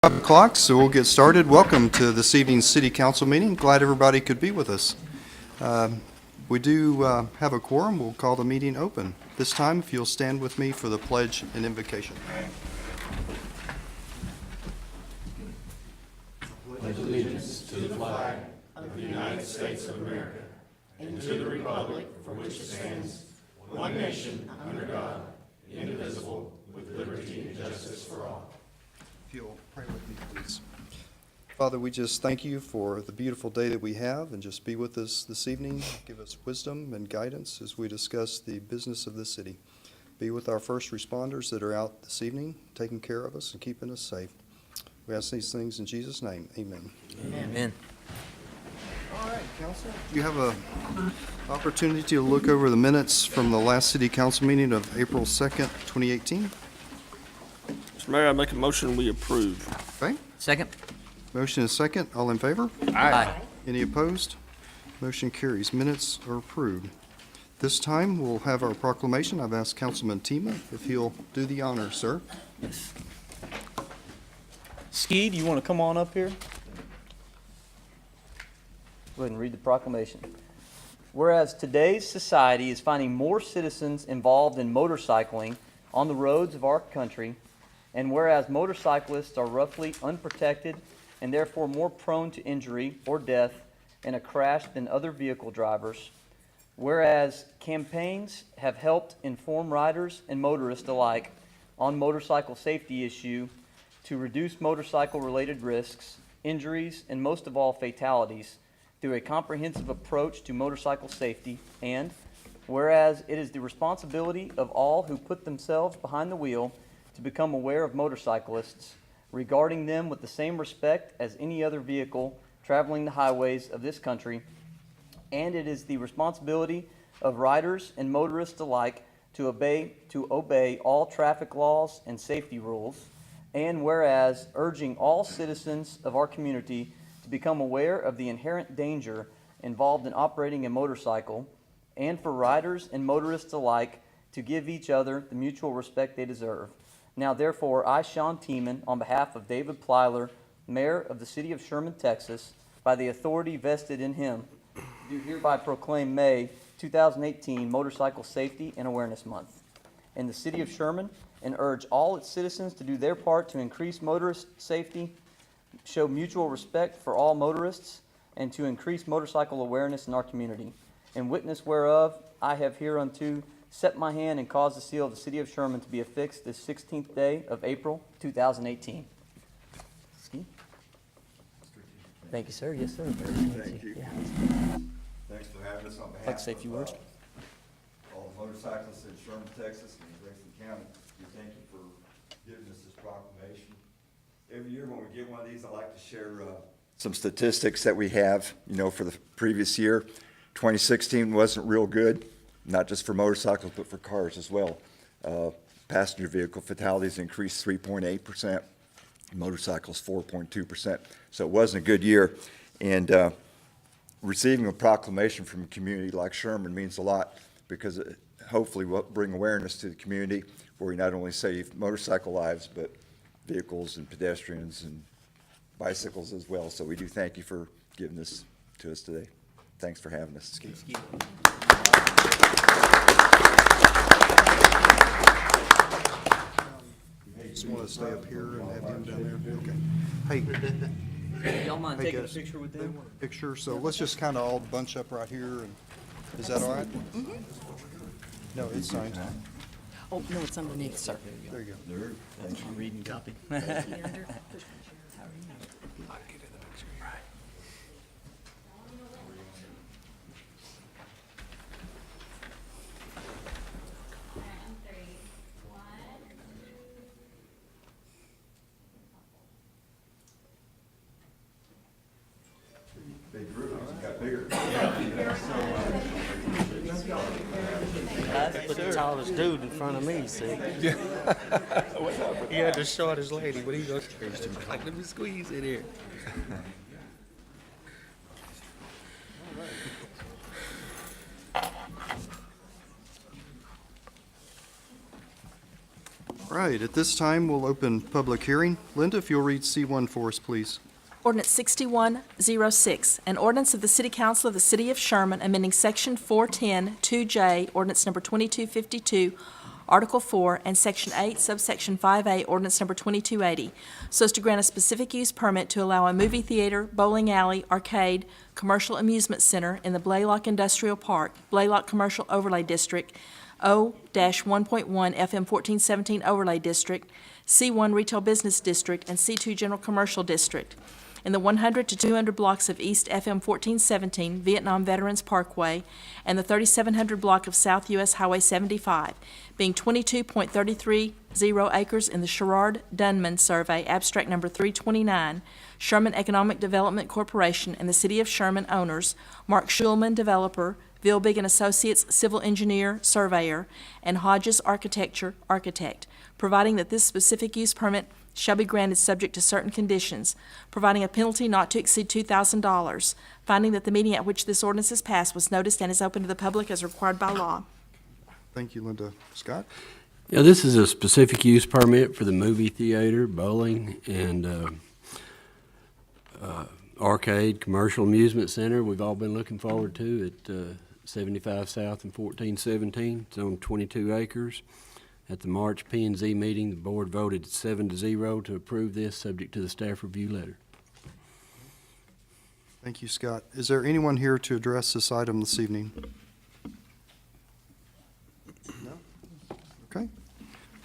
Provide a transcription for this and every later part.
5 o'clock, so we'll get started. Welcome to this evening's City Council meeting. Glad everybody could be with us. We do have a quorum. We'll call the meeting open. This time, if you'll stand with me for the pledge and invocation. Pledge allegiance to the flag of the United States of America and to the republic for which it stands, one nation, under God, indivisible, with liberty and justice for all. If you'll pray with me, please. Father, we just thank you for the beautiful day that we have, and just be with us this evening. Give us wisdom and guidance as we discuss the business of the city. Be with our first responders that are out this evening, taking care of us and keeping us safe. We ask these things in Jesus' name. Amen. Amen. All right, Council. You have an opportunity to look over the minutes from the last City Council meeting of April 2nd, 2018. Mr. Mayor, I make a motion we approve. Okay. Second? Motion is second. All in favor? Aye. Any opposed? Motion carries. Minutes are approved. This time, we'll have our proclamation. I've asked Councilman Tima if he'll do the honor, sir. Yes. Ski, do you want to come on up here? Go ahead and read the proclamation. Whereas today's society is finding more citizens involved in motorcycling on the roads of our country, and whereas motorcyclists are roughly unprotected and therefore more prone to injury or death in a crash than other vehicle drivers, whereas campaigns have helped inform riders and motorists alike on motorcycle safety issue to reduce motorcycle-related risks, injuries, and most of all fatalities through a comprehensive approach to motorcycle safety, and whereas it is the responsibility of all who put themselves behind the wheel to become aware of motorcyclists, regarding them with the same respect as any other vehicle traveling the highways of this country, and it is the responsibility of riders and motorists alike to obey all traffic laws and safety rules, and whereas urging all citizens of our community to become aware of the inherent danger involved in operating a motorcycle, and for riders and motorists alike to give each other the mutual respect they deserve. Now, therefore, I, Sean Tiemann, on behalf of David Plyler, Mayor of the City of Sherman, Texas, by the authority vested in him, do hereby proclaim May 2018 Motorcycle Safety and Awareness Month in the City of Sherman, and urge all its citizens to do their part to increase motorist safety, show mutual respect for all motorists, and to increase motorcycle awareness in our community. In witness whereof, I have hereunto set my hand and caused the seal of the City of Sherman to be affixed this 16th day of April 2018. Ski? Thank you, sir. Yes, sir. Thank you. Yeah. Thanks for having us on behalf Like to say a few of, words? all the motorcyclists in Sherman, Texas, and Grayson County. We thank you for giving us this proclamation. Every year when we get one of these, I like to share some statistics that we have, for the previous year. 2016 wasn't real good, not just for motorcycles, but for cars as well. Passenger vehicle fatalities increased 3.8%, motorcycles 4.2%. So it wasn't a good year. And receiving a proclamation from a community like Sherman means a lot, because it hopefully will bring awareness to the community where we not only save motorcycle lives, but vehicles and pedestrians and bicycles as well. So we do thank you for giving this to us today. Thanks for having us. Just want to stay up here and have him down there. Okay. Hey, Y'all mind Hey, taking a guys. picture with them? picture. So let's just kind of all bunch up right here. And is that all right? No, it's signed. Oh, no, it's underneath, sir. There you go. Reading copy. Big group, got bigger. Look at the tallest dude in front of me, see? Yeah. He had the shortest lady, but he goes, like, let me squeeze in here. All right, at this time, we'll open public hearing. Linda, if you'll read C1 for us, please. Ordinance 6106, an ordinance of the City Council of the City of Sherman amending Section 410 2J, ordinance number 2252, Article 4, and Section 8, subsection 5A, ordinance number 2280, so as to grant a specific use permit to allow a movie theater, bowling alley, arcade, commercial amusement center in the Blaylock Industrial Park, Blaylock Commercial Overlay District, O-1.1 FM 1417 Overlay District, C1 Retail Business District, and C2 General Commercial District, in the 100 to 200 blocks of East FM 1417 Vietnam Veterans Parkway and the 3700 block of South US Highway 75, being 22.330 acres in the Sherrard-Dunman Survey, abstract number 329, Sherman Economic Development Corporation and the City of Sherman owners, Mark Schulman, developer, Vilbig and Associates, civil engineer, surveyor, and Hodges Architecture, architect, providing that this specific use permit shall be granted subject to certain conditions, providing a penalty not to exceed $2,000, finding that the meeting at which this ordinance is passed was noticed and is open to the public as required by law. Thank you, Linda. Scott? Yeah, this is a specific use permit for the movie theater, bowling, and arcade, commercial amusement center we've all been looking forward to at 75 South and 1417. It's on 22 acres. At the March P&Z meeting, the board voted 7-0 to approve this, subject to the staff review letter. Thank you, Scott. Is there anyone here to address this item this evening? No? Okay.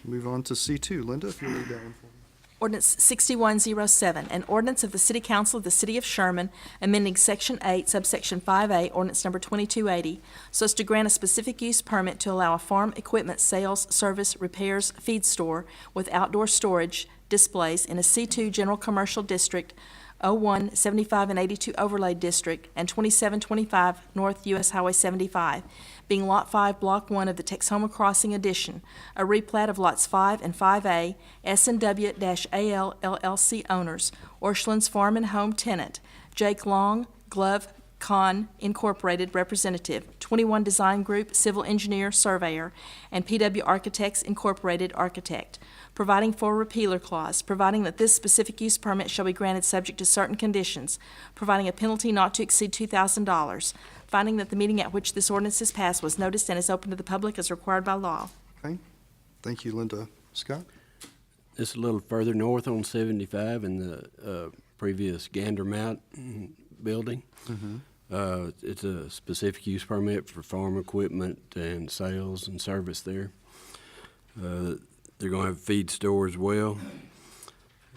Move on to C2. Linda, if you'll read that one for me. Ordinance 6107, an ordinance of the City Council of the City of Sherman amending Section 8, subsection 5A, ordinance number 2280, so as to grant a specific use permit to allow a farm equipment sales, service, repairs, feed store with outdoor storage displays in a C2 General Commercial District, 01, 75, and 82 Overlay District, and 2725 North US Highway 75, being Lot 5, Block 1 of the Texhoma Crossing Addition, a replat of Lots 5 and 5A, S&W-AL LLC owners, Orchland's Farm and Home tenant, Jake Long, Glove Con Incorporated representative, 21 Design Group civil engineer surveyor, and PW Architects Incorporated architect, providing for a repealer clause, providing that this specific use permit shall be granted subject to certain conditions, providing a penalty not to exceed $2,000, finding that the meeting at which this ordinance is passed was noticed and is open to the public as required by law. Okay. Thank you, Linda. Scott? This is a little further north on 75 in the previous Gander Mount building. It's a specific use permit for farm equipment and sales and service there. They're going to have a feed store as well.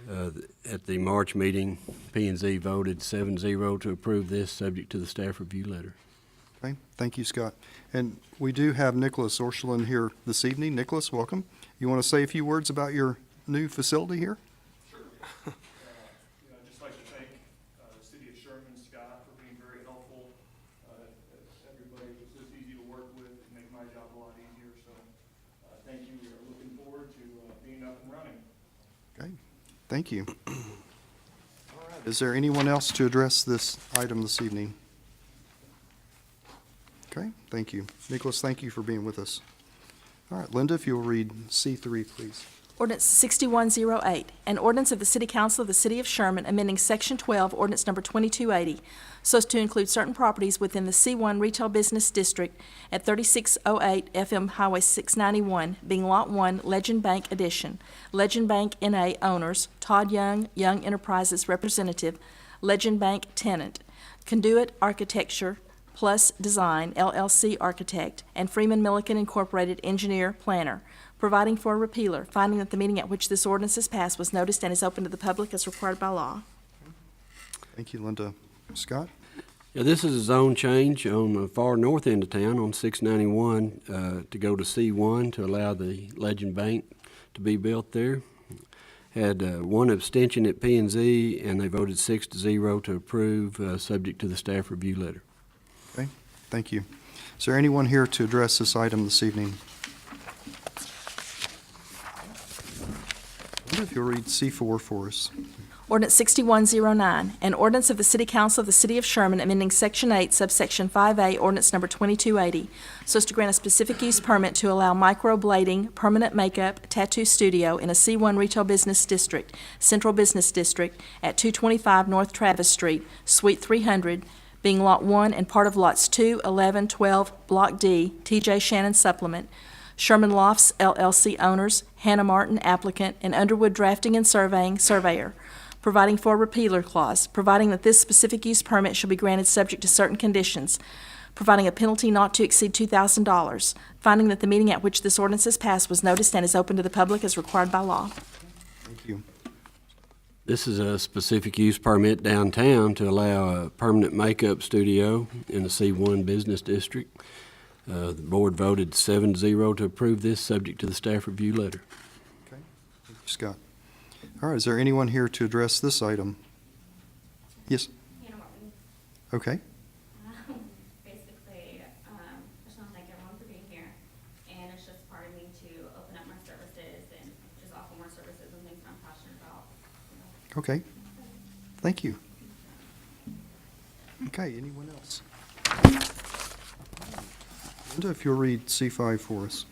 At the March meeting, P&Z voted 7-0 to approve this, subject to the staff review letter. Okay. Thank you, Scott. And we do have Nicholas Orchland here this evening. Nicholas, welcome. You want to say a few words about your new facility here? I'd just like to thank the City of Sherman, Scott, for being very helpful. Everybody was just easy to work with and make my job a lot easier. So thank you. We are looking forward to being up and running. Okay. Thank you. All right. Is there anyone else to address this item this evening? Okay. Thank you. Nicholas, thank you for being with us. All right. Linda, if you'll read C3, please. Ordinance 6108, an ordinance of the City Council of the City of Sherman amending Section 12, ordinance number 2280, so as to include certain properties within the C1 Retail Business District at 3608 FM Highway 691, being Lot 1, Legend Bank Addition. Legend Bank N.A. owners, Todd Young, Young Enterprises representative, Legend Bank tenant, Conduit Architecture Plus Design, LLC architect, and Freeman Milliken Incorporated engineer planner, providing for a repealer, finding that the meeting at which this ordinance is passed was noticed and is open to the public as required by law. Thank you, Linda. Scott? Yeah, this is a zone change on the far north end of town on 691 to go to C1 to allow the Legend Bank to be built there. Had one abstention at P&Z, and they voted 6-0 to approve, subject to the staff review letter. Okay. Thank you. Is there anyone here to address this item this evening? If you'll read C4 for us. Ordinance 6109, an ordinance of the City Council of the City of Sherman amending Section 8, subsection 5A, ordinance number 2280, so as to grant a specific use permit to allow microblading, permanent makeup, tattoo studio in a C1 Retail Business District, Central Business District, at 225 North Travis Street, Suite 300, being Lot 1 and part of Lots 2, 11, 12, Block D, TJ Shannon Supplement, Sherman Lofts LLC owners, Hannah Martin applicant, and Underwood Drafting and Surveying surveyor, providing for a repealer clause, providing that this specific use permit shall be granted subject to certain conditions, providing a penalty not to exceed $2,000, finding that the meeting at which this ordinance is passed was noticed and is open to the public as required by law. Thank you. This is a specific use permit downtown to allow a permanent makeup studio in the C1 Business District. The board voted 7-0 to approve this, subject to the staff review letter. Okay. Thank you, Scott. All right, is there anyone here to address this item? Yes? Hannah Martin. Okay. Basically, I just want to thank everyone for being here, and it's just part of me to open up my services and just offer more services and things I'm passionate about. Okay. Thank you. Okay, anyone else? Linda, if you'll read C5 for us.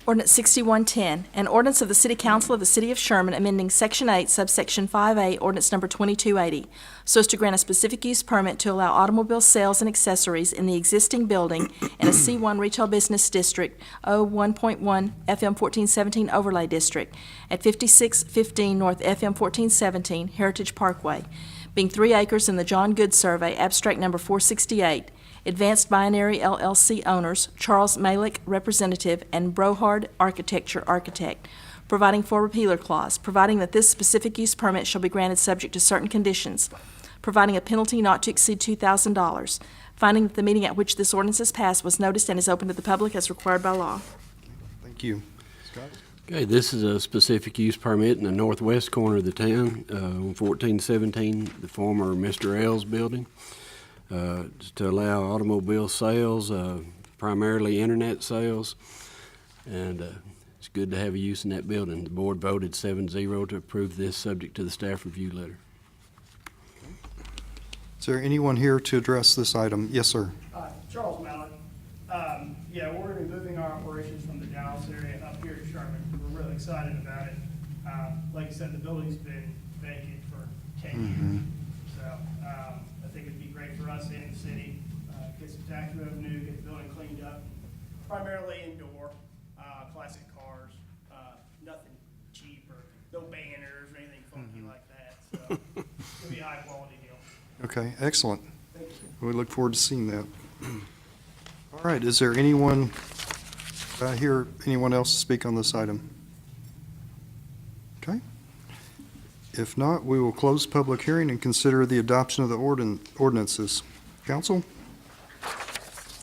Ordinance 6110, an ordinance of the City Council of the City of Sherman amending Section 8, subsection 5A, ordinance number 2280, so as to grant a specific use permit to allow automobile sales and accessories in the existing building in a C1 Retail Business District, 01.1 FM 1417 Overlay District, at 5615 North FM 1417 Heritage Parkway, being 3 acres in the John Good Survey, abstract number 468, Advanced Binary LLC owners, Charles Malick, representative, and Brohard Architecture architect, providing for repealer clause, providing that this specific use permit shall be granted subject to certain conditions, providing a penalty not to exceed $2,000, finding that the meeting at which this ordinance is passed was noticed and is open to the public as required by law. Thank you. Scott? Okay, this is a specific use permit in the northwest corner of the town, on 1417, the former Mr. L's building. To allow automobile sales, primarily internet sales, and it's good to have a use in that building. The board voted 7-0 to approve this, subject to the staff review letter. Is there anyone here to address this item? Yes, sir. Charles Mallett. Yeah, we're going to be moving our operations from the Dallas area up here to Sherman. We're really excited about it. Like I said, the building's been vacant for 10 years. So I think it'd be great for us and the city, get some tax revenue, get the building cleaned up, primarily indoor, classic cars, nothing cheap or no banners or anything funky like that. So it'll be a high quality deal. Okay, excellent. We look forward to seeing that. All right, is there anyone anyone else to speak on this item? Okay. If not, we will close public hearing and consider the adoption of the ordinances. Council?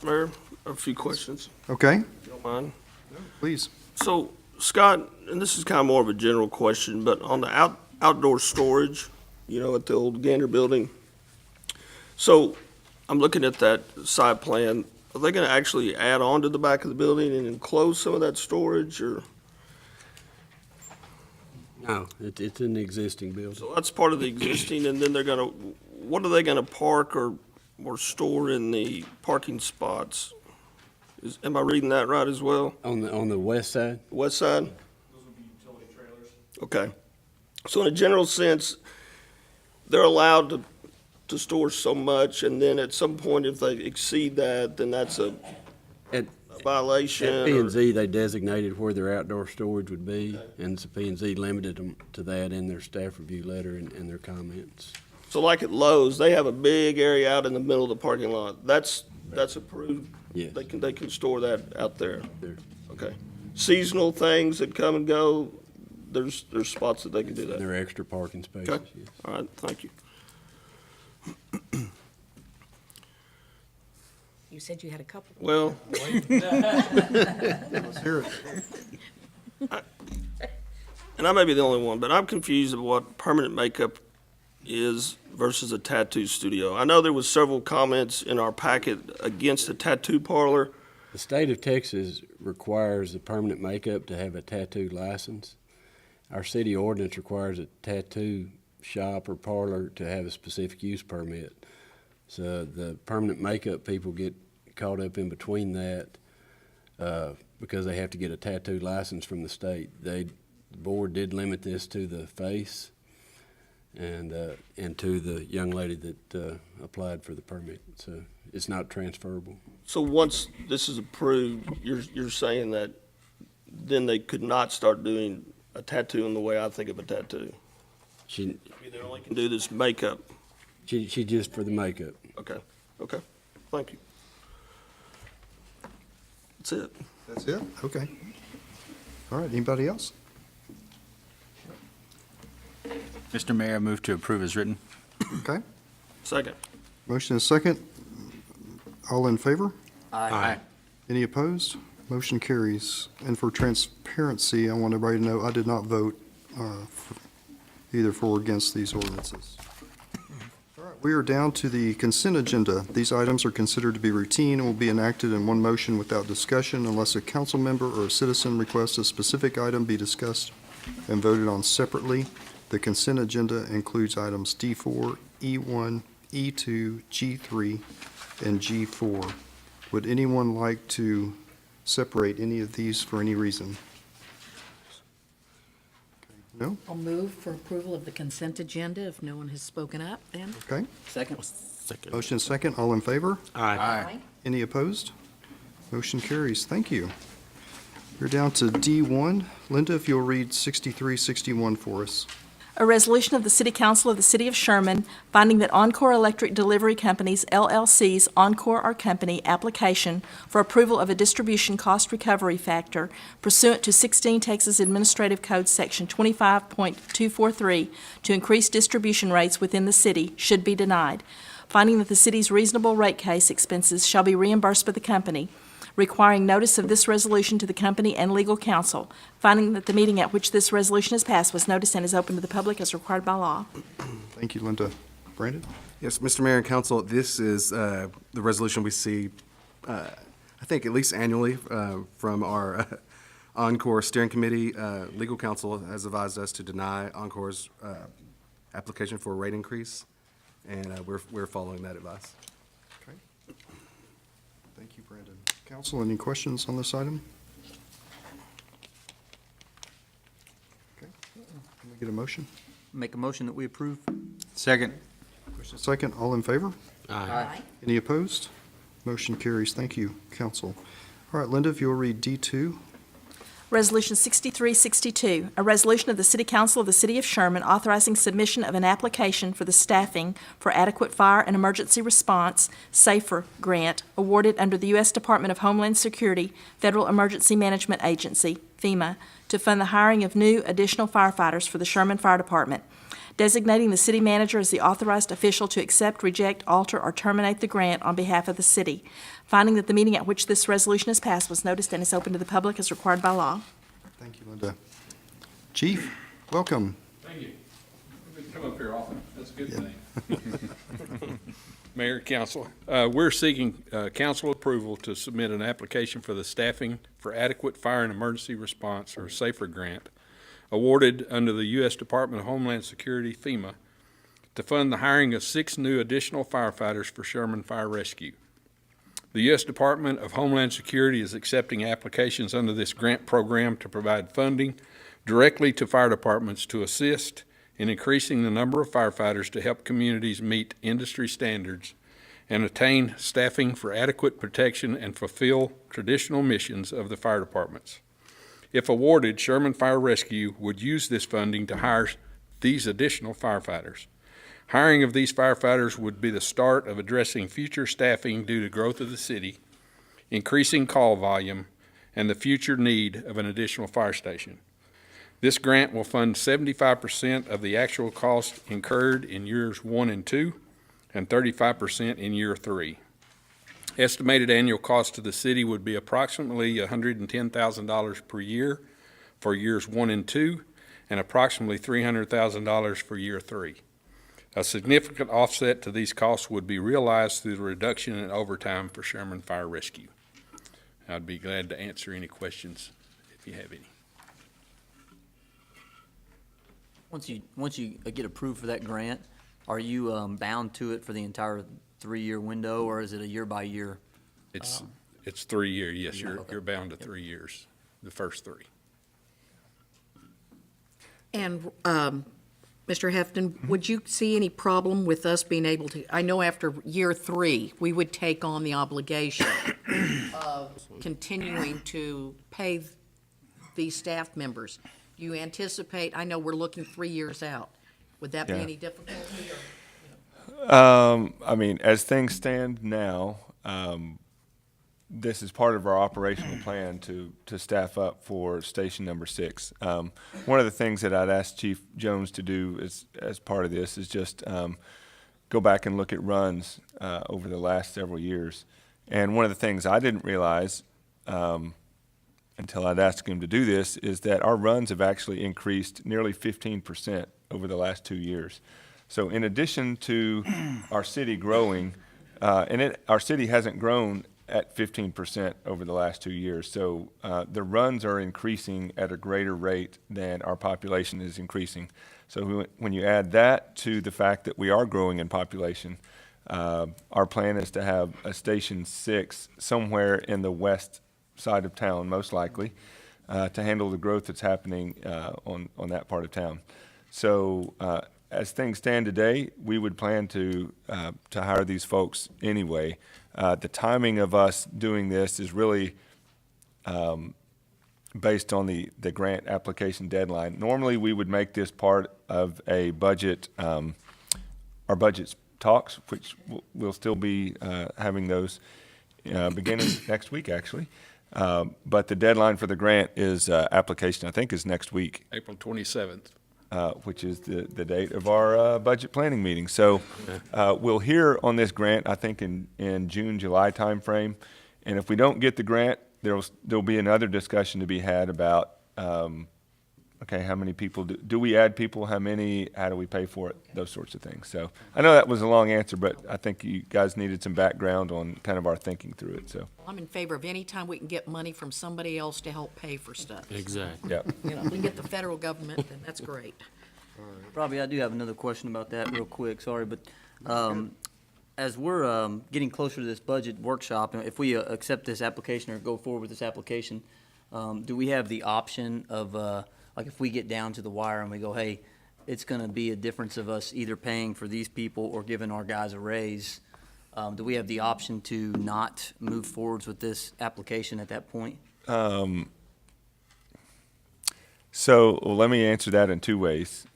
Mayor, a few questions, Okay, if you don't mind. please. So, Scott, and this is kind of more of a general question, but on the outdoor storage, at the old Gander building, so I'm looking at that site plan. Are they going to actually add on to the back of the building and enclose some of that storage, or? No, it's in the existing building. So that's part of the existing, and then what are they gonna park or store in the parking spots? Am I reading that right as well? On the west side? West side? Those would be utility trailers. Okay. So in a general sense, they're allowed to store so much, and then at some point, if they exceed that, then that's a At violation? At or- P&Z, they designated where their outdoor storage would be, and so P&Z limited them to that in their staff review letter and their comments. So like at Lowe's, they have a big area out in the middle of the parking lot. That's approved? Yes. They can store that out there? There. Okay. Seasonal things that come and go, there's spots that they can do that? Their extra parking spaces, Okay. yes. All right, thank you. You said you had a couple. Well, Let's hear it. and I may be the only one, but I'm confused of what permanent makeup is versus a tattoo studio. I know there was several comments in our packet against a tattoo parlor. The state of Texas requires the permanent makeup to have a tattoo license. Our city ordinance requires a tattoo shop or parlor to have a specific use permit. So the permanent makeup people get caught up in between that because they have to get a tattoo license from the state. The board did limit this to the face and to the young lady that applied for the permit. So it's not transferable. So once this is approved, you're saying that then they could not start doing a tattoo in the way I think of a tattoo? She They only can do this makeup? just for the makeup. Okay, thank you. That's it. That's it? Okay. All right, anybody else? Mr. Mayor, I move to approve as written. Okay. Second. Motion is second. All in favor? Aye. Any opposed? Motion carries. And for transparency, I want everybody to know I did not vote either for or against these ordinances. All right, we are down to the consent agenda. These items are considered to be routine and will be enacted in one motion without discussion unless a council member or a citizen requests a specific item be discussed and voted on separately. The consent agenda includes items D4, E1, E2, G3, and G4. Would anyone like to separate any of these for any reason? No? I'll move for approval of the consent agenda if no one has spoken up then. Okay. Second. Motion is second. All in favor? Aye. Any opposed? Motion carries. Thank you. You're down to D1. Linda, if you'll read 6361 for us. A resolution of the City Council of the City of Sherman finding that Encore Electric Delivery Companies, LLC's Encore Our Company application for approval of a distribution cost recovery factor pursuant to 16 Texas Administrative Code Section 25.243 to increase distribution rates within the city should be denied. Finding that the city's reasonable rate case expenses shall be reimbursed by the company, requiring notice of this resolution to the company and legal counsel, finding that the meeting at which this resolution is passed was noticed and is open to the public as required by law. Thank you, Linda. Brandon? Yes, Mr. Mayor and Council, this is the resolution we see, I think, at least annually from our Encore Steering Committee. Legal counsel has advised us to deny Encore's application for a rate increase, and we're following that advice. Okay. Thank you, Brandon. Council, any questions on this item? Okay. Can we get a motion? Make a motion that we approve. Second. Motion second. All in favor? Aye. Any opposed? Motion carries. Thank you, council. All right, Linda, if you'll read D2. Resolution 6362, a resolution of the City Council of the City of Sherman authorizing submission of an application for the staffing for adequate fire and emergency response SAFER grant awarded under the U.S. Department of Homeland Security Federal Emergency Management Agency, FEMA, to fund the hiring of new additional firefighters for the Sherman Fire Department, designating the city manager as the authorized official to accept, reject, alter, or terminate the grant on behalf of the city. Finding that the meeting at which this resolution is passed was noticed and is open to the public as required by law. Thank you, Linda. Chief, welcome. Thank you. We come up here often. That's a good thing. Mayor, council, we're seeking council approval to submit an application for the Staffing for Adequate Fire and Emergency Response, or SAFER grant, awarded under the U.S. Department of Homeland Security, FEMA, to fund the hiring of 6 new additional firefighters for Sherman Fire Rescue. The U.S. Department of Homeland Security is accepting applications under this grant program to provide funding directly to fire departments to assist in increasing the number of firefighters to help communities meet industry standards and attain staffing for adequate protection and fulfill traditional missions of the fire departments. If awarded, Sherman Fire Rescue would use this funding to hire these additional firefighters. Hiring of these firefighters would be the start of addressing future staffing due to growth of the city, increasing call volume, and the future need of an additional fire station. This grant will fund 75% of the actual cost incurred in years 1 and 2, and 35% in year 3. Estimated annual cost to the city would be approximately $110,000 per year for years 1 and 2, and approximately $300,000 for year 3. A significant offset to these costs would be realized through the reduction in overtime for Sherman Fire Rescue. I'd be glad to answer any questions if you have any. Once you get approved for that grant, are you bound to it for the entire 3-year window, or is it a year-by-year? It's 3 year, yes, Yeah, you're, okay. you're bound to 3 years, the first 3. And, Mr. Hefton, would you see any problem with us being able to, I know after year 3, we would take on the obligation of continuing to pay these staff members. Do you anticipate, I know we're looking 3 years out, would that be Yeah. any difficulty? I mean, as things stand now, this is part of our operational plan to staff up for station number 6. One of the things that I'd asked Chief Jones to do as part of this is just go back and look at runs over the last several years. And one of the things I didn't realize until I'd asked him to do this is that our runs have actually increased nearly 15% over the last 2 years. So in addition to our city growing, our city hasn't grown at 15% over the last 2 years. So the runs are increasing at a greater rate than our population is increasing. So when you add that to the fact that we are growing in population, our plan is to have a Station 6 somewhere in the west side of town, most likely, to handle the growth that's happening on that part of town. So as things stand today, we would plan to hire these folks anyway. The timing of us doing this is really based on the grant application deadline. Normally, we would make this part of a budget, our budget talks, which we'll still be having those beginning next week, actually. But the deadline for the grant is application, I think, is next week. April 27th. Which is the date of our budget planning meeting. So we'll hear on this grant, I think, in June, July timeframe. And if we don't get the grant, there'll be another discussion to be had about, okay, how many people, do we add people, how many, how do we pay for it, those sorts of things. So I know that was a long answer, but I think you guys needed some background on kind of our thinking through it, so. I'm in favor of any time we can get money from somebody else to help pay for stuff. Exactly. Yeah. You know, if we can get the federal government, then that's great. Robbie, I do have another question about that real quick, sorry, but as we're getting closer to this budget workshop, if we accept this application or go forward with this application, do we have the option of, like if we get down to the wire and we go, hey, it's gonna be a difference of us either paying for these people or giving our guys a raise, do we have the option to not move forwards with this application at that point? So let me answer that in 2 ways.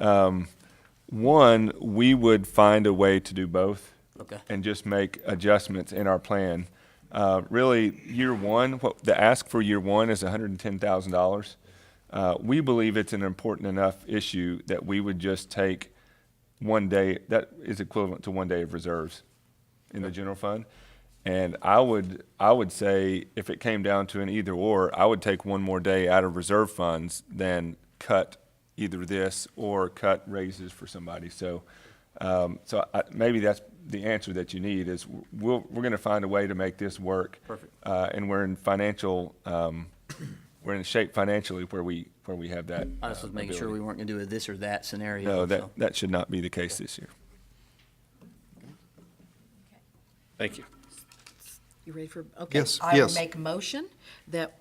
One, we would find a way to do both. Okay. And just make adjustments in our plan. Really, year one, the ask for year one is $110,000. We believe it's an important enough issue that we would just take 1 day, that is equivalent to 1 day of reserves in the general fund. And I would say if it came down to an either or, I would take 1 more day out of reserve funds than cut either this or cut raises for somebody. So, maybe that's the answer that you need is we're going to find a way to make this work. Perfect. And we're in shape financially where we have that. I just was making sure we weren't gonna do a this or that scenario. No, so. that should not be the case this year. Thank you. You ready for, okay. Yes, I will yes. make a motion that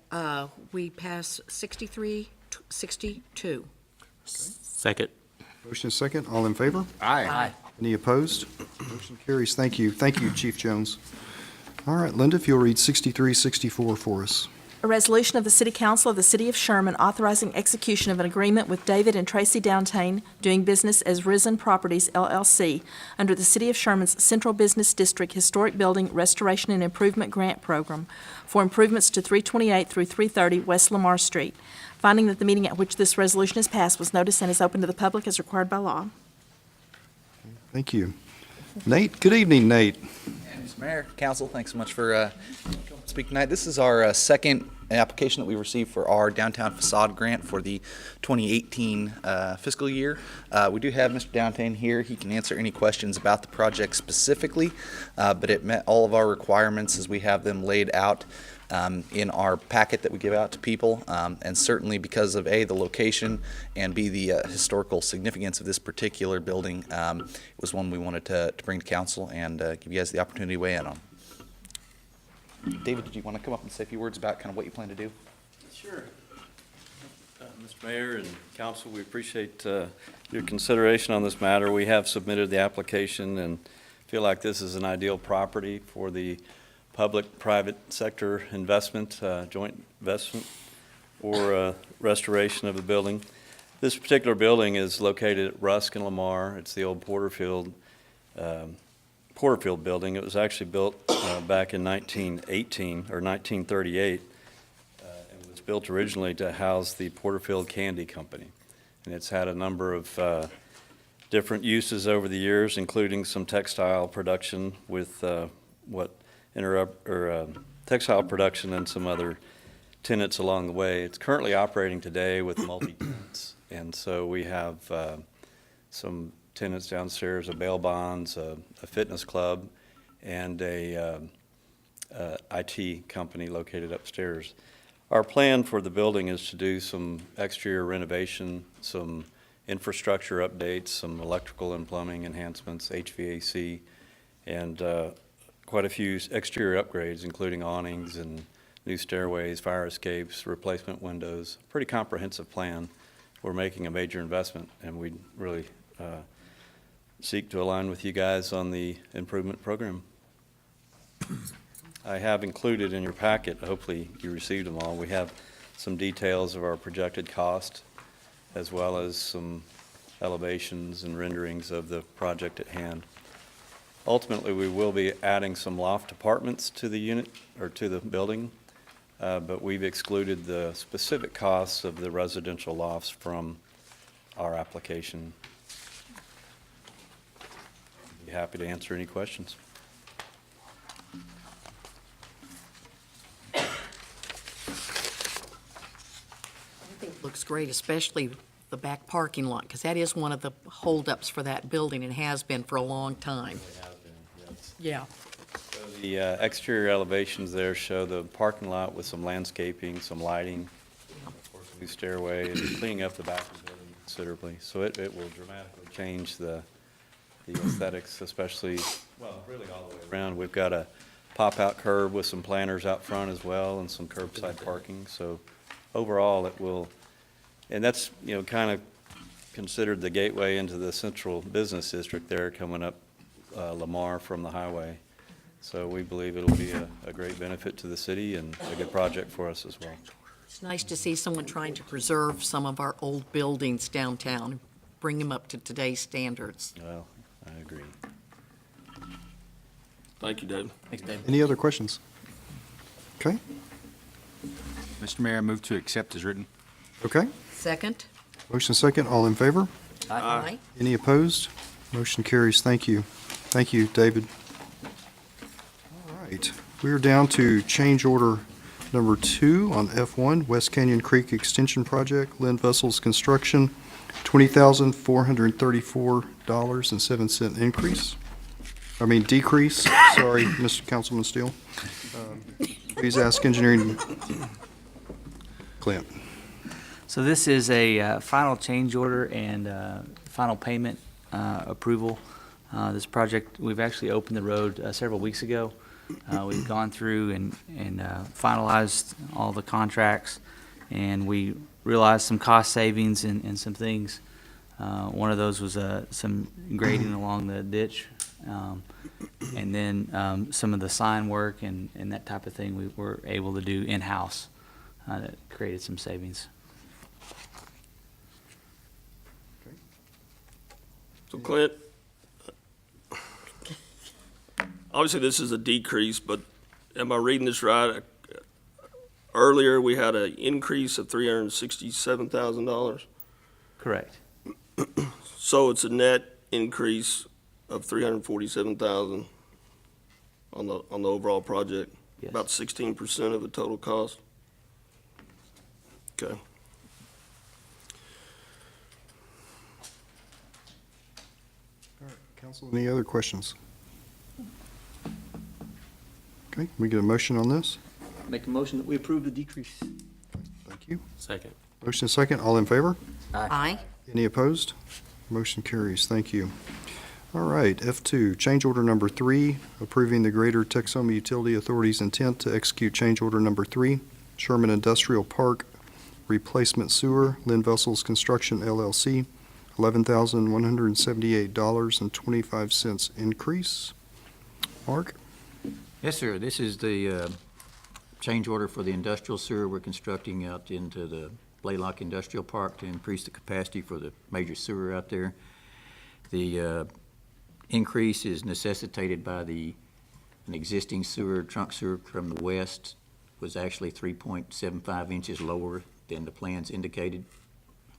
we pass 6362. Second. Motion is second. All in favor? Aye. Any opposed? Motion carries. Thank you. Thank you, Chief Jones. All right, Linda, if you'll read 6364 for us. A resolution of the City Council of the City of Sherman authorizing execution of an agreement with David and Tracy Downtain doing business as Risen Properties LLC under the City of Sherman's Central Business District Historic Building Restoration and Improvement Grant Program for improvements to 328 through 330 West Lamar Street. Finding that the meeting at which this resolution is passed was noticed and is open to the public as required by law. Thank you. Nate, good evening, Nate. Mr. Mayor, Council, thanks so much for speak tonight. This is our second application that we received for our downtown facade grant for the 2018 fiscal year. We do have Mr. Downtown here. He can answer any questions about the project specifically, but it met all of our requirements as we have them laid out in our packet that we give out to people, and certainly because of A, the location, and B, the historical significance of this particular building, it was one we wanted to bring to council and give you guys the opportunity to weigh in on. David, did you want to come up and say a few words about kind of what you plan to do? Sure. Mr. Mayor and council, we appreciate your consideration on this matter. We have submitted the application and feel like this is an ideal property for the public-private sector investment, joint investment, or restoration of the building. This particular building is located at Rusk and Lamar. It's the old Porterfield building. It was actually built back in 1918 or 1938. It was built originally to house the Porterfield Candy Company, and it's had a number of different uses over the years, including some textile production with textile production and some other tenants along the way. It's currently operating today with multi-tenants, and so we have some tenants downstairs, a bail bonds, a fitness club, and a IT company located upstairs. Our plan for the building is to do some exterior renovation, some infrastructure updates, some electrical and plumbing enhancements, HVAC, and quite a few exterior upgrades, including awnings and new stairways, fire escapes, replacement windows. Pretty comprehensive plan. We're making a major investment, and we really seek to align with you guys on the improvement program. I have included in your packet, hopefully you received them all, we have some details of our projected cost, as well as some elevations and renderings of the project at hand. Ultimately, we will be adding some loft apartments to the unit, or to the building, but we've excluded the specific costs of the residential lofts from our application. Be happy to answer any questions. I think it looks great, especially the back parking lot, because that is one of the holdups for that building and has been for a long time. Yeah. So the exterior elevations there show the parking lot with some landscaping, some lighting, of course, a new stairway, and cleaning up the back of the building considerably. So it will dramatically change the aesthetics, especially, well, really all the way around. We've got a pop-out curb with some planters out front as well, and some curbside parking. So overall, it will, and that's, kind of considered the gateway into the central business district there, coming up Lamar from the highway. So we believe it'll be a great benefit to the city and a good project for us as well. It's nice to see someone trying to preserve some of our old buildings downtown, bring them up to today's standards. Well, I agree. Thank you, David. Thanks, David. Any other questions? Okay, Mr. Mayor, I move to accept as written. okay. Second? Motion second, all in favor? Aye. Any opposed? Motion carries. Thank you. Thank you, David. All right, we are down to change order number 2 on F1, West Canyon Creek Extension Project, Lynn Vessels Construction, $20,434.07 decrease. Sorry, Mr. Councilman Steele. Please ask engineering Clint. So this is a final change order and final payment approval. This project, we've actually opened the road several weeks ago. We've gone through and finalized all the contracts, and we realized some cost savings and some things. One of those was some grading along the ditch, and then some of the sign work and that type of thing we were able to do in-house. That created some savings. So Clint, obviously this is a decrease, but am I reading this right? Earlier, we had an increase of $367,000. Correct. So it's a net increase of $347,000 on the overall project. Yes. About 16% of the total cost? Okay. Council, any other questions? Okay, can we get a motion on this? Make a motion that we approve the decrease. Thank you. Second. Motion is second. All in favor? Aye. Any opposed? Motion carries. Thank you. All right, F2, change order number 3, approving the Greater Texoma Utility Authority's intent to execute change order number 3, Sherman Industrial Park Replacement Sewer, Lynn Vessels Construction LLC, $11,178.25 increase. Mark? Yes, sir. This is the change order for the industrial sewer we're constructing out into the Blaylock Industrial Park to increase the capacity for the major sewer out there. The increase is necessitated by an existing sewer, trunk sewer from the west was actually 3.75 inches lower than the plans indicated.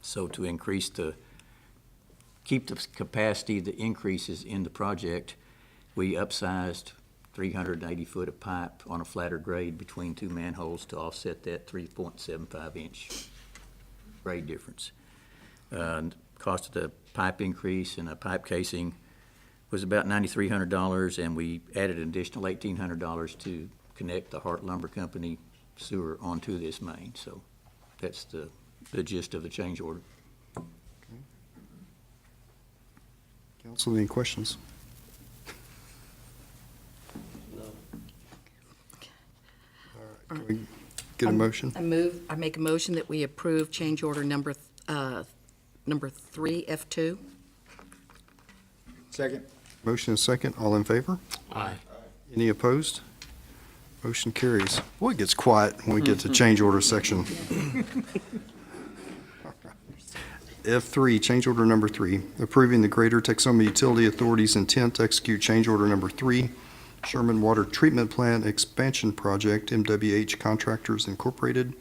So to keep the capacity, the increases in the project, we upsized 380 foot of pipe on a flatter grade between two manholes to offset that 3.75 inch grade difference. Cost of the pipe increase and a pipe casing was about $9,300, and we added an additional $1,800 to connect the Hart Lumber Company sewer onto this main. So that's the gist of the change order. Council, any questions? All right, can we get a motion? I make a motion that we approve change order number 3, F2. Second. Motion is second. All in favor? Aye. Any opposed? Motion carries. Boy, it gets quiet when we get to change order section. F3, change order number 3, approving the Greater Texoma Utility Authority's intent to execute change order number 3, Sherman Water Treatment Plant Expansion Project, MWH Contractors Incorporated,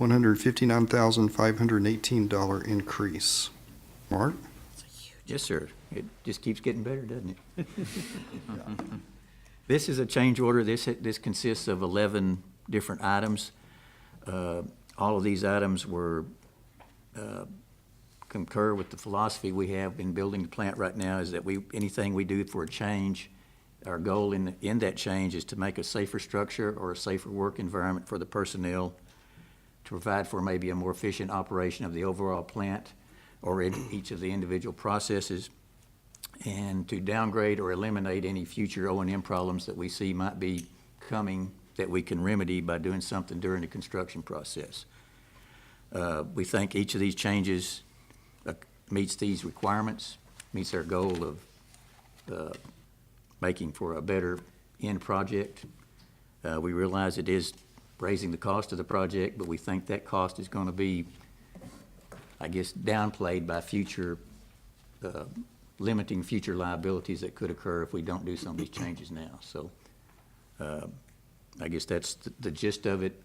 $159,518 increase. Mark? Yes, sir. It just keeps getting better, doesn't it? This is a change order. This consists of 11 different items. All of these items were concur with the philosophy we have in building the plant right now, is that anything we do for a change, our goal in that change is to make a safer structure or a safer work environment for the personnel, to provide for maybe a more efficient operation of the overall plant or in each of the individual processes, and to downgrade or eliminate any future O&M problems that we see might be coming that we can remedy by doing something during the construction process. We think each of these changes meets these requirements, meets our goal of making for a better end project. We realize it is raising the cost of the project, but we think that cost is going to be, I guess, downplayed by future, limiting future liabilities that could occur if we don't do some of these changes now. So I guess that's the gist of it.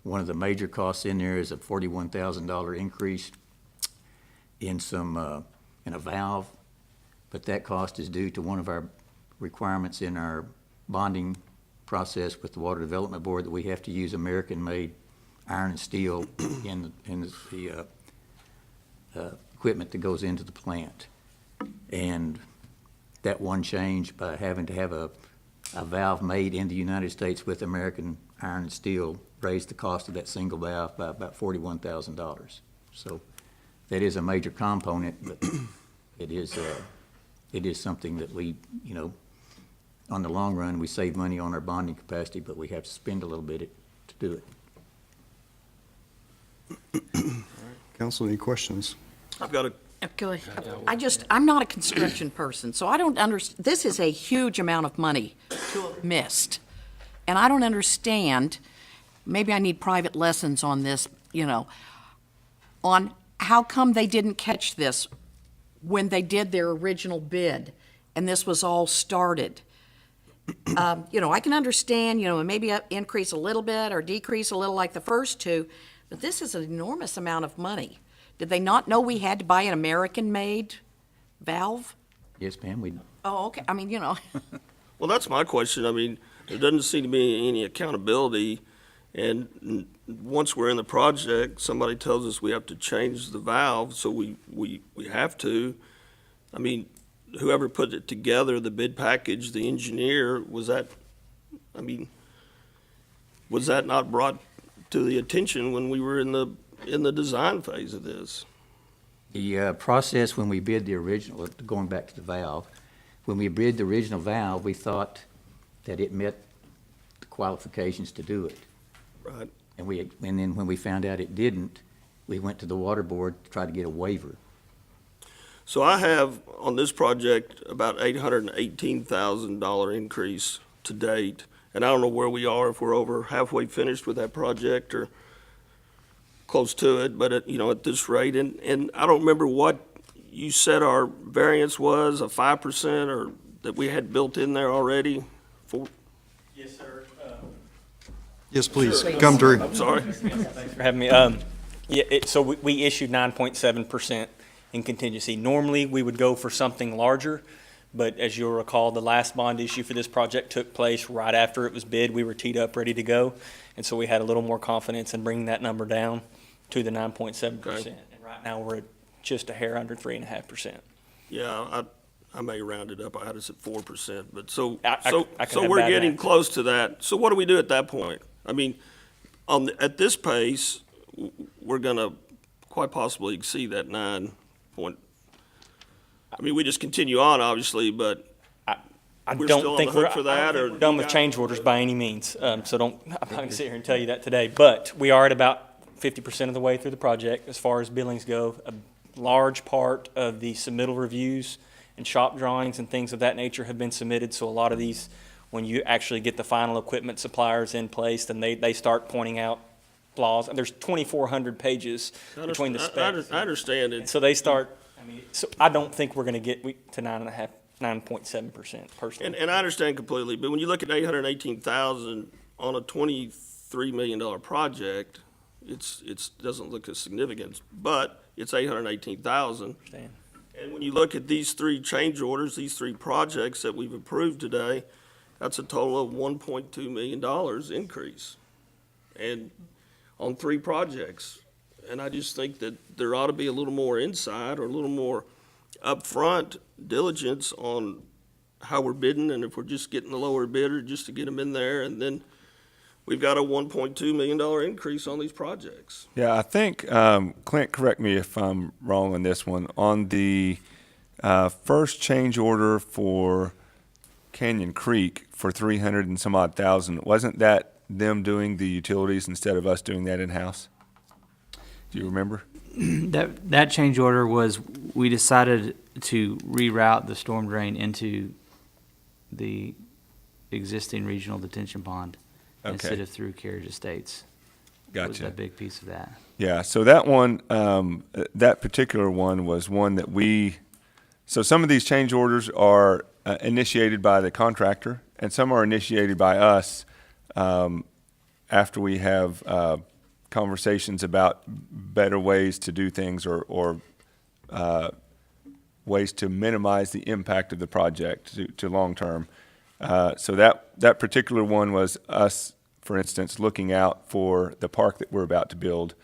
One of the major costs in there is a $41,000 increase in a valve, but that cost is due to one of our requirements in our bonding process with the Water Development Board, that we have to use American-made iron and steel in the equipment that goes into the plant. And that one change, by having to have a valve made in the United States with American iron and steel, raised the cost of that single valve by about $41,000. So that is a major component, but it is something that we, on the long run, we save money on our bonding capacity, but we have to spend a little bit to do it. Council, any questions? I've got a Go ahead. I'm not a construction person, so I don't understand. This is a huge amount of money to have missed. And I don't understand, maybe I need private lessons on this, on how come they didn't catch this when they did their original bid and this was all started. I can understand, maybe increase a little bit or decrease a little like the first two, but this is an enormous amount of money. Did they not know we had to buy an American-made valve? Yes, ma'am, we. Oh, okay. Well, that's my question. I mean, there doesn't seem to be any accountability. And once we're in the project, somebody tells us we have to change the valve, so we have to. I mean, whoever put it together, the bid package, the engineer, was that not brought to the attention when we were in the design phase of this? The process when we bid the original, going back to the valve, when we bid the original valve, we thought that it met the qualifications to do it. Right. And then when we found out it didn't, we went to the water board to try to get a waiver. So I have on this project about $818,000 increase to date. And I don't know where we are, if we're over halfway finished with that project or close to it, but at this rate. And I don't remember what you said our variance was, a 5% or that we had built in there already for? Yes, sir. Yes, please, Sure. come through. I'm sorry. Thanks for having me. So we issued 9.7% in contingency. Normally, we would go for something larger, but as you'll recall, the last bond issue for this project took place right after it was bid. We were teed up, ready to go, and so we had a little more confidence in bringing that number down to the 9.7%. Okay. And right now, we're at just a hair under 3.5%. Yeah, I may round it up. I had us at 4%, but so I can have we're bad getting math. close to that. So what do we do at that point? I mean, at this pace, we're gonna quite possibly exceed that 9 point. I mean, we just continue on, obviously, but I we're don't still on think the hook we're for that, or done with change orders by any means. So I'm not going to sit here and tell you that today. But we are at about 50% of the way through the project as far as billings go. A large part of the submittal reviews and shop drawings and things of that nature have been submitted. So a lot of these, when you actually get the final equipment suppliers in place, then they start pointing out flaws. And there's 2,400 pages between the specs. I understand it. And so they start. So I don't think we're going to get to 9.7% personally. And I understand completely, but when you look at 818,000 on a $23 million project, it doesn't look as significant, but it's 818,000. And when you look at these three change orders, these three projects that we've approved today, that's a total of $1.2 million increase, and on three projects. And I just think that there ought to be a little more insight or a little more upfront diligence on how we're bidding, and if we're just getting the lower bidder just to get them in there, and then we've got a $1.2 million increase on these projects. Yeah, I think, Clint, correct me if I'm wrong on this one. On the first change order for Canyon Creek for 300 and some odd thousand, wasn't that them doing the utilities instead of us doing that in-house? Do you remember? That change order was, we decided to reroute the storm drain into the existing regional detention pond instead of through Carriage Estates. Gotcha. Was a big piece of that. Yeah, so that one, that particular one was one that so some of these change orders are initiated by the contractor, and some are initiated by us after we have conversations about better ways to do things or ways to minimize the impact of the project to long term. So that particular one was us, for instance, looking out for the park that we're about to build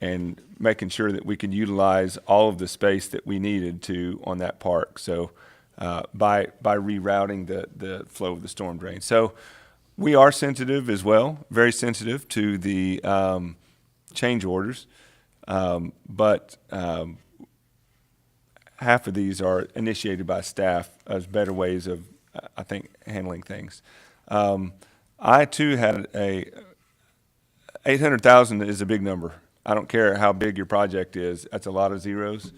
and making sure that we can utilize all of the space that we needed to on that park. So by rerouting the flow of the storm drain. So we are sensitive as well, very sensitive to the change orders, but half of these are initiated by staff as better ways of, I think, handling things. I too had 800,000 is a big number. I don't care how big your project is. That's a lot of zeros,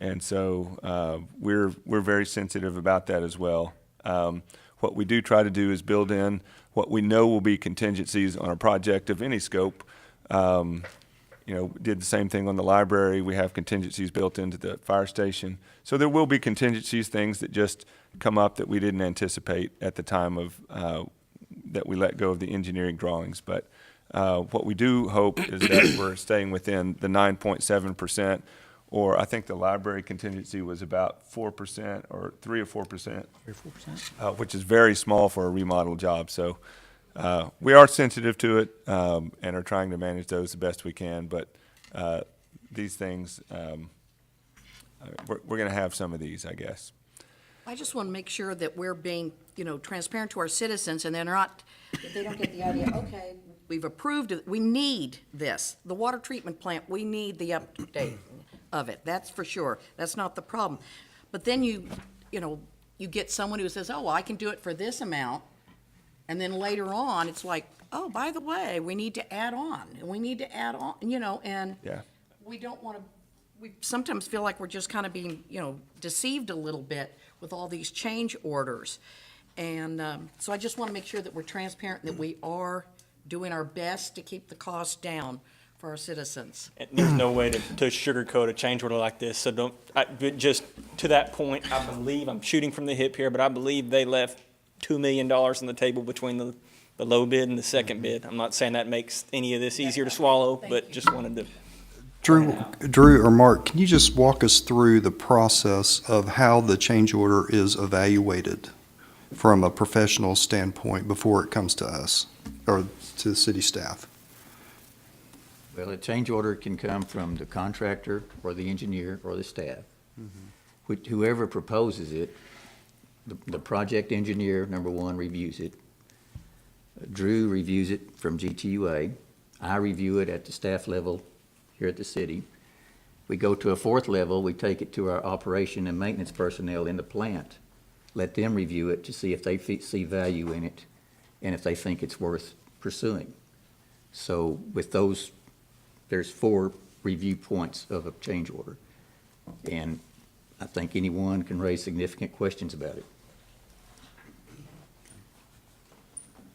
and so we're very sensitive about that as well. What we do try to do is build in what we know will be contingencies on a project of any scope. Did the same thing on the library. We have contingencies built into the fire station. So there will be contingencies, things that just come up that we didn't anticipate at the time of that we let go of the engineering drawings. But what we do hope is that we're staying within the 9.7%. or I think the library contingency was about 4% or 3 or 4%. 3 or 4%. Which is very small for a remodel job. So we are sensitive to it and are trying to manage those the best we can. But these things, we're going to have some of these, I guess. I just want to make sure that we're being, transparent to our citizens, and they're not, that they don't get the idea, okay, we've approved it, we need this. The water treatment plant, we need the update of it, that's for sure. That's not the problem. But then you get someone who says, oh, well, I can do it for this amount, and then later on, it's like, oh, by the way, we need to add on, and we need to add on, and Yeah. we don't want to, we sometimes feel like we're just kind of being, deceived a little bit with all these change orders. And so I just want to make sure that we're transparent, that we are doing our best to keep the costs down for our citizens. And there's no way to sugarcoat a change order like this, so but just to that point, I believe, I'm shooting from the hip here, but I believe they left $2 million on the table between the low bid and the second bid. I'm not saying that makes any of this easier to swallow, but just wanted to. Drew or Mark, can you just walk us through the process of how the change order is evaluated from a professional standpoint before it comes to us or to the city staff? Well, a change order can come from the contractor or the engineer or the staff. Whoever proposes it, the project engineer, number one, reviews it. Drew reviews it from GTUA. I review it at the staff level here at the city. We go to a fourth level, we take it to our operation and maintenance personnel in the plant. Let them review it to see if they see value in it and if they think it's worth pursuing. So with those, there's 4 review points of a change order. And I think anyone can raise significant questions about it.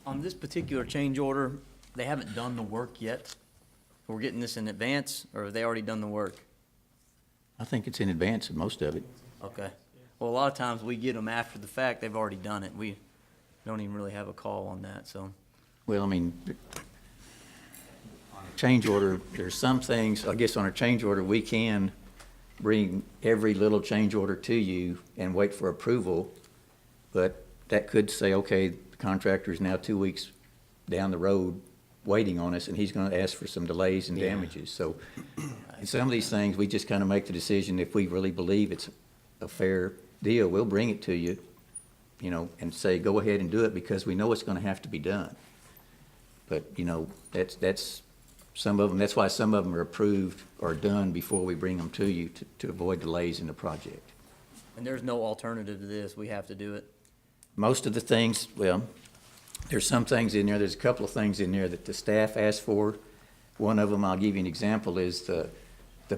On this particular change order, they haven't done the work yet. We're getting this in advance, or have they already done the work? I think it's in advance of most of it. Okay. Well, a lot of times we get them after the fact, they've already done it. We don't even really have a call on that, so. Well, I mean, on a change order, there's some things, I guess on a change order, we can bring every little change order to you and wait for approval, but that could say, okay, the contractor is now 2 weeks down the road waiting on us, and he's going to ask for some delays and damages. So in some of these things, we just kind of make the decision, if we really believe it's a fair deal, we'll bring it to you, and say, go ahead and do it, because we know it's going to have to be done. But, that's some of them, that's why some of them are approved or done before we bring them to you to avoid delays in the project. And there's no alternative to this, we have to do it. Most of the things, well, there's some things in there, there's a couple of things in there that the staff asked for. One of them, I'll give you an example, is the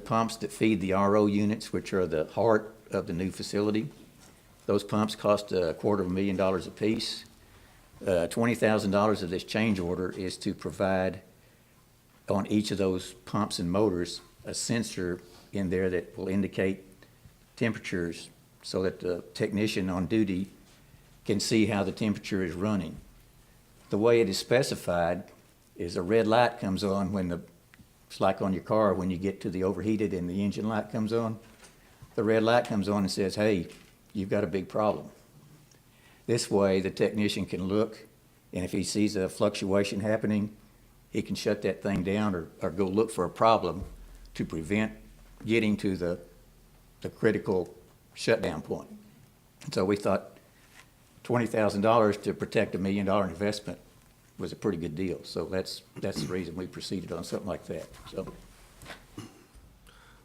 pumps that feed the RO units, which are the heart of the new facility. Those pumps cost $250,000 apiece. $20,000 of this change order is to provide on each of those pumps and motors a sensor in there that will indicate temperatures so that the technician on duty can see how the temperature is running. The way it is specified is a red light comes on when it's like on your car when you get to the overheated and the engine light comes on. The red light comes on and says, hey, you've got a big problem. This way the technician can look, and if he sees a fluctuation happening, he can shut that thing down or go look for a problem to prevent getting to the critical shutdown point. And so we thought $20,000 to protect $1 million investment was a pretty good deal. So that's the reason we proceeded on something like that. So.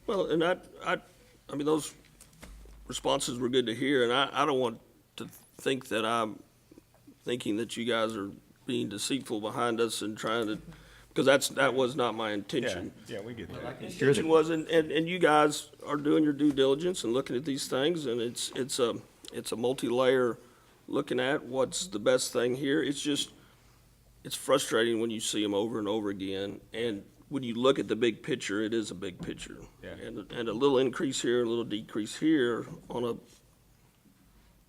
Well, and I mean, those responses were good to hear, and I don't want to think that I'm thinking that you guys are being deceitful behind us and trying to, because that was not my intention. Yeah, we get that. The intention was, and you guys are doing your due diligence and looking at these things, and it's a multi-layer looking at what's the best thing here. It's frustrating when you see them over and over again, and when you look at the big picture, it is a big picture. Yeah. And a little increase here, a little decrease here on a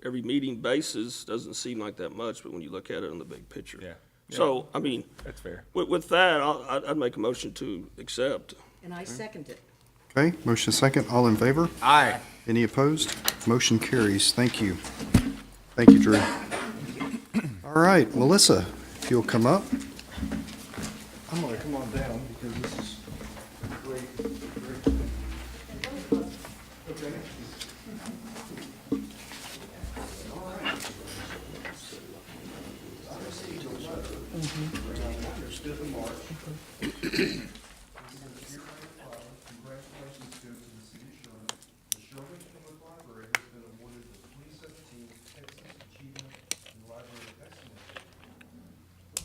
every meeting basis doesn't seem like that much, but when you look at it in the big picture. Yeah. So, I mean, That's fair. with that, I'd make a motion to accept. And I second it. Okay, motion second. All in favor? Aye. Any opposed? Motion carries. Thank you. Thank you, Drew. All right, Melissa, if you'll come up. I'm going to come on down because this is great. Okay. Understood the mark. Congratulations to the city of Sherman. The Sherman Public Library has been awarded the 2017 Texas Achievement in Library Excellence Award.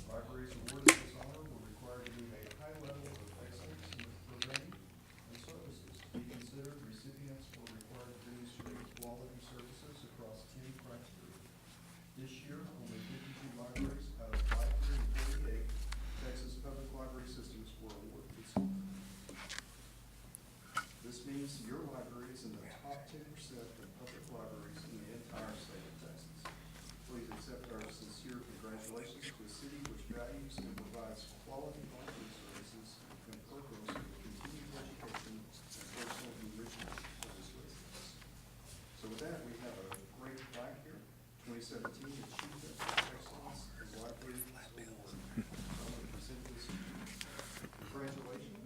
Libraries awarded this honor were required to meet a high level of excellence in programming and services. To be considered, recipients were required to demonstrate quality services across 10 criteria. This year, only 52 libraries out of 548 Texas public library systems were awarded this honor. This means your library is in the top 10% of public libraries in the entire state of Texas. Please accept our sincere congratulations to a city which values and provides quality library services and programs for continued education and personal enrichment of its residents. So with that, we have a great plaque here, 2017 Achievement Excellence in Library Award. I'm going to present this to you. Congratulations.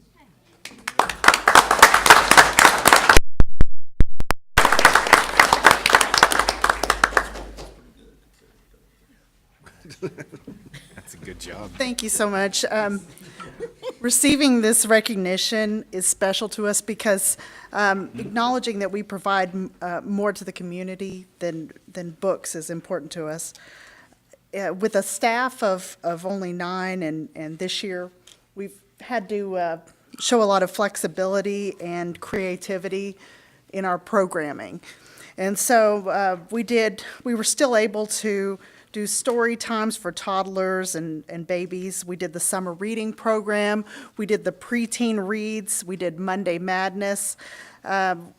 That's a good job. Thank you so much. Receiving this recognition is special to us because acknowledging that we provide more to the community than books is important to us. With a staff of only 9, and this year we've had to show a lot of flexibility and creativity in our programming. And so we were still able to do story times for toddlers and babies. We did the summer reading program. We did the preteen reads. We did Monday Madness.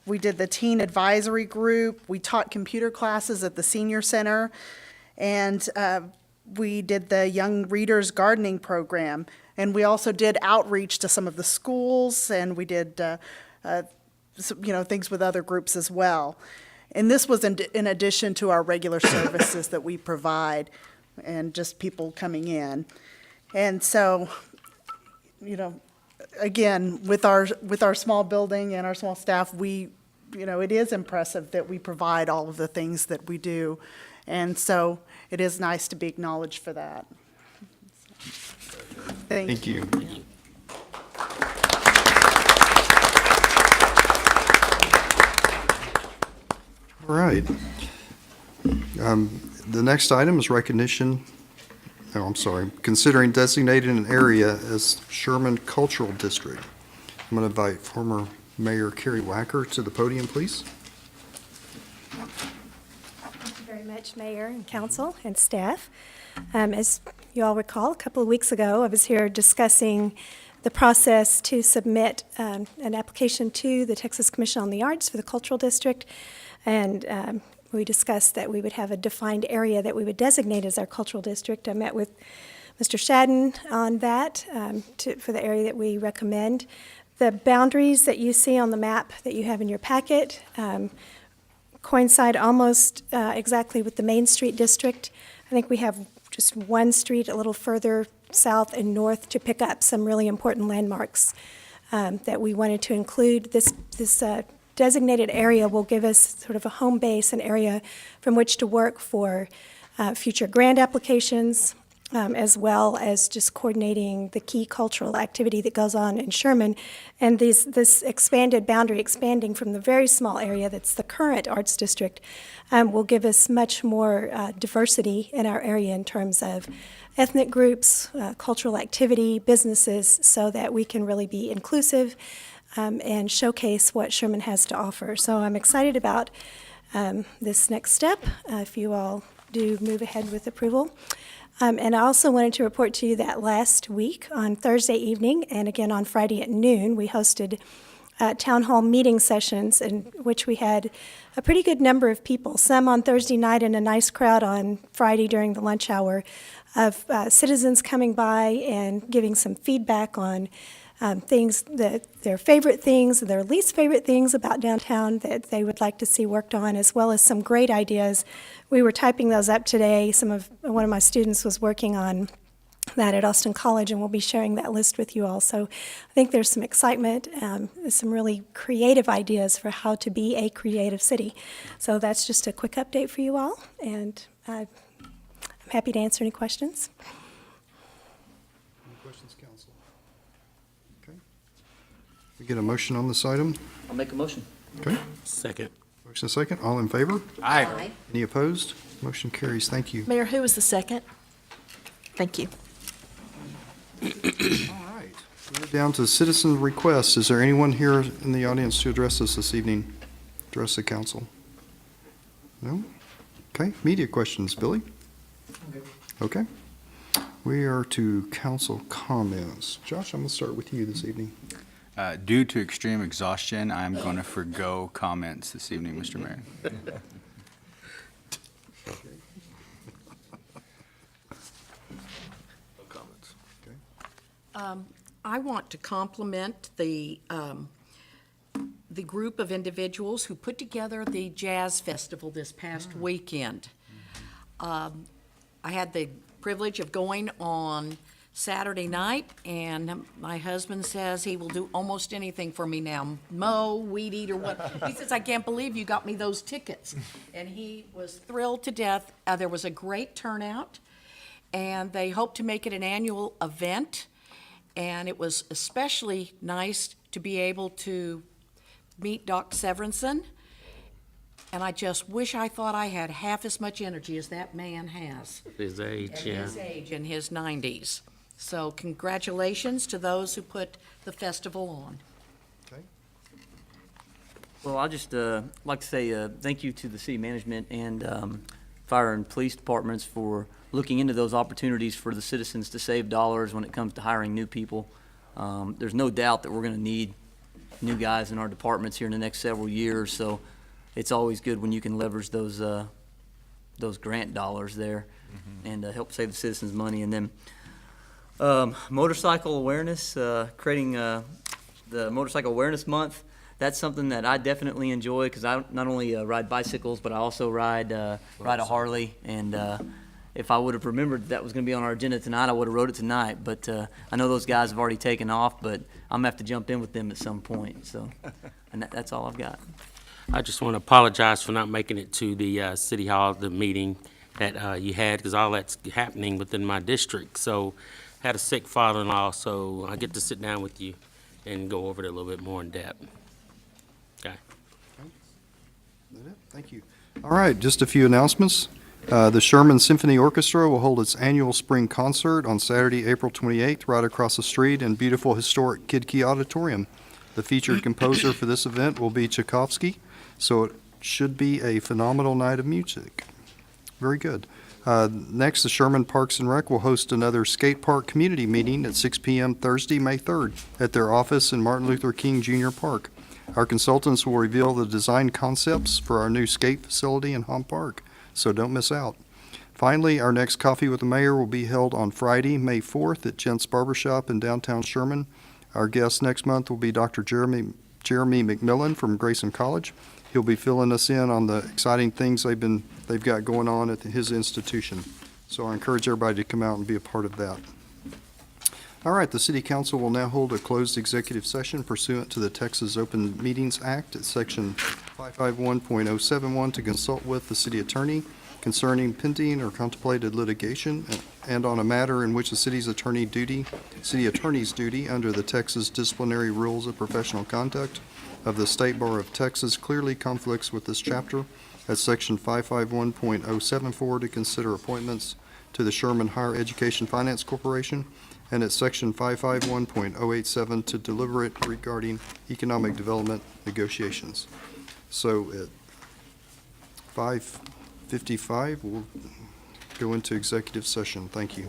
We did the teen advisory group. We taught computer classes at the senior center. And we did the young readers gardening program. And we also did outreach to some of the schools, and we did things with other groups as well. And this was in addition to our regular services that we provide and just people coming in. And so, again, with our small building and our small staff, it is impressive that we provide all of the things that we do. And so it is nice to be acknowledged for that. Thank you. All right. The next item is considering designating an area as Sherman Cultural District. I'm going to invite former Mayor Carrie Wacker to the podium, please. Thank you very much, Mayor and Council and staff. As you all recall, a couple of weeks ago, I was here discussing the process to submit an application to the Texas Commission on the Arts for the Cultural District. And we discussed that we would have a defined area that we would designate as our cultural district. I met with Mr. Shadden on that for the area that we recommend. The boundaries that you see on the map that you have in your packet coincide almost exactly with the Main Street District. I think we have just one street a little further south and north to pick up some really important landmarks that we wanted to include. This designated area will give us sort of a home base, an area from which to work for future grant applications, as well as just coordinating the key cultural activity that goes on in Sherman. And this expanded boundary, expanding from the very small area that's the current arts district, will give us much more diversity in our area in terms of ethnic groups, cultural activity, businesses, so that we can really be inclusive and showcase what Sherman has to offer. So I'm excited about this next step, if you all do move ahead with approval. And I also wanted to report to you that last week on Thursday evening and again on Friday at noon, we hosted town hall meeting sessions in which we had a pretty good number of people, some on Thursday night and a nice crowd on Friday during the lunch hour of citizens coming by and giving some feedback on things that their favorite things, their least favorite things about downtown that they would like to see worked on, as well as some great ideas. We were typing those up today. One of my students was working on that at Austin College, and we'll be sharing that list with you all. So I think there's some excitement, some really creative ideas for how to be a creative city. So that's just a quick update for you all, and I'm happy to answer any questions. Any questions, council? Okay. We get a motion on this item? I'll make a motion. Okay. Second. Motion second. All in favor? Aye. Any opposed? Motion carries. Thank you. Mayor, who was the second? Thank you. All right. We're down to citizen requests. Is there anyone here in the audience to address us this evening? Address the council? No? Okay. Media questions. Billy? Okay. We are to council comments. Josh, I'm going to start with you this evening. Due to extreme exhaustion, I'm going to forgo comments this evening, Mr. Mayor. I want to compliment the group of individuals who put together the Jazz Festival this past weekend. I had the privilege of going on Saturday night, and my husband says he will do almost anything for me now, mow, weed eat, or what. He says, I can't believe you got me those tickets. And he was thrilled to death. There was a great turnout, and they hope to make it an annual event. And it was especially nice to be able to meet Doc Severinsen. And I just wish I thought I had half as much energy as that man has. His age, At yeah. his age, in his 90s. So congratulations to those who put the festival on. Well, I'll just like to say thank you to the city management and fire and police departments for looking into those opportunities for the citizens to save dollars when it comes to hiring new people. There's no doubt that we're going to need new guys in our departments here in the next several years, so it's always good when you can leverage those grant dollars there and help save the citizens money. And then motorcycle awareness, creating the Motorcycle Awareness Month. That's something that I definitely enjoy because I not only ride bicycles, but I also ride a Harley. And if I would have remembered that was going to be on our agenda tonight, I would have wrote it tonight. But I know those guys have already taken off, but I'm going to have to jump in with them at some point. So, and that's all I've got. I just want to apologize for not making it to the City Hall, the meeting that you had, because all that's happening within my district. So I had a sick father-in-law, so I get to sit down with you and go over it a little bit more in depth. Okay. Thank you. All right, just a few announcements. The Sherman Symphony Orchestra will hold its annual spring concert on Saturday, April 28th, right across the street in beautiful historic Kid Key Auditorium. The featured composer for this event will be Tchaikovsky, so it should be a phenomenal night of music. Very good. Next, the Sherman Parks and Rec will host another skate park community meeting at 6 p.m. Thursday, May 3rd at their office in Martin Luther King Jr. Park. Our consultants will reveal the design concepts for our new skate facility in Hom Park, so don't miss out. Finally, our next Coffee with the Mayor will be held on Friday, May 4th at Gents Barbershop in downtown Sherman. Our guest next month will be Dr. Jeremy McMillan from Grayson College. He'll be filling us in on the exciting things they've got going on at his institution. So I encourage everybody to come out and be a part of that. All right, the City Council will now hold a closed executive session pursuant to the Texas Open Meetings Act at Section 551.071 to consult with the city attorney concerning pending or contemplated litigation and on a matter in which the city attorney's duty under the Texas Disciplinary Rules of Professional Conduct of the State Bar of Texas clearly conflicts with this chapter at Section 551.074 to consider appointments to the Sherman Higher Education Finance Corporation, and at Section 551.087 to deliberate regarding economic development negotiations. So at 5:55, we'll go into executive session. Thank you.